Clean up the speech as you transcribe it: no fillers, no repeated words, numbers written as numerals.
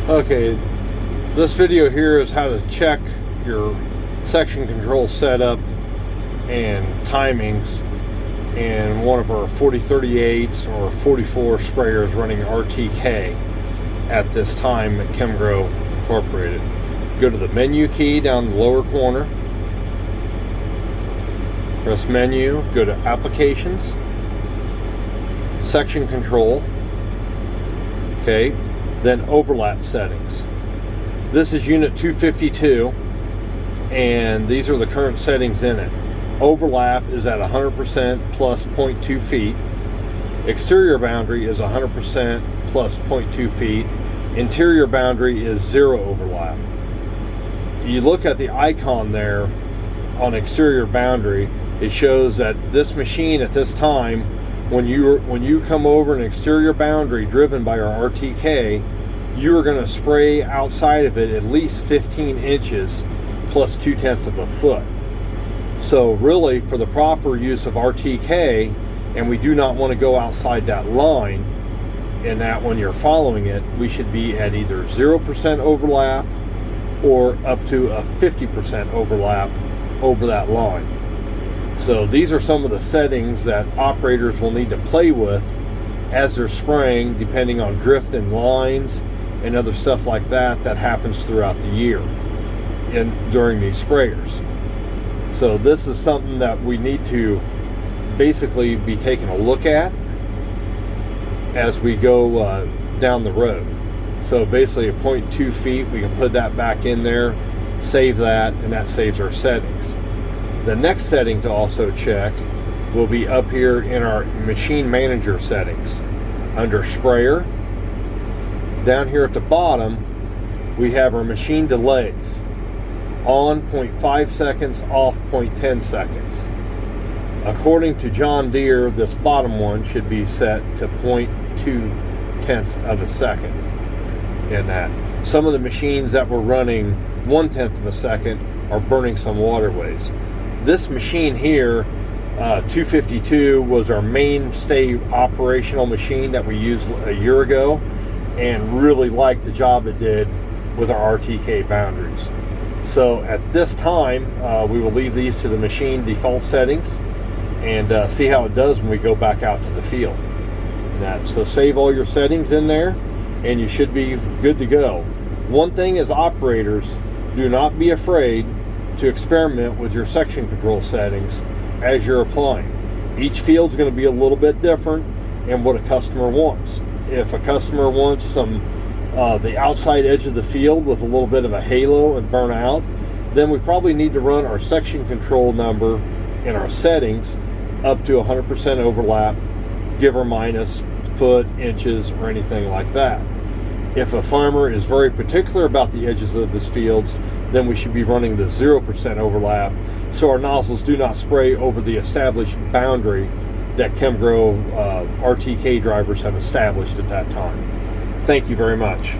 Okay, this video here is how to check your section control setup and timings in one of our 4038s or 44 sprayers running RTK at this time at ChemGrow Incorporated. Go to the menu key down the lower corner, press menu, go to applications, section control, okay, then overlap settings. This is unit 252 and these are the current settings in it. Overlap is at 100% plus 0.2 feet. Exterior boundary is 100% plus 0.2 feet. Interior boundary is 0 overlap. You look at the icon there on exterior boundary, it shows that this machine at this time, when you come over an exterior boundary driven by our RTK, you are going to spray outside of it at least 15 inches plus 0.2 of a foot. So really, for the proper use of RTK, and we do not want to go outside that line, and that when you're following it, we should be at either 0% overlap or up to a 50% overlap over that line. So these are some of the settings that operators will need to play with as they're spraying, depending on drift in lines and other stuff like that that happens throughout the year during these sprayers. So this is something that we need to basically be taking a look at as we go down the road. So basically at 0.2 feet, we can put that back in there, save that, and that saves our settings. The next setting to also check will be up here in our machine manager settings. Under sprayer, down here at the bottom, we have our machine delays. On 0.5 seconds, off 0.10 seconds. According to John Deere, this bottom one should be set to 0.2 of a second. In that, some of the machines that were running 1/10 of a second are burning some waterways. This machine here, 252, was our mainstay operational machine that we used a year ago, and really liked the job it did with our RTK boundaries. So at this time, we will leave these to the machine default settings and see how it does when we go back out to the field. So save all your settings in there and you should be good to go. One thing as operators, do not be afraid to experiment with your section control settings as you're applying. Each field is going to be a little bit different in what a customer wants. If a customer wants some the outside edge of the field with a little bit of a halo and burn out, then we probably need to run our section control number in our settings up to 100% overlap, give or minus foot, inches, or anything like that. If a farmer is very particular about the edges of his fields, then we should be running the 0% overlap so our nozzles do not spray over the established boundary that ChemGrow RTK drivers have established at that time. Thank you very much.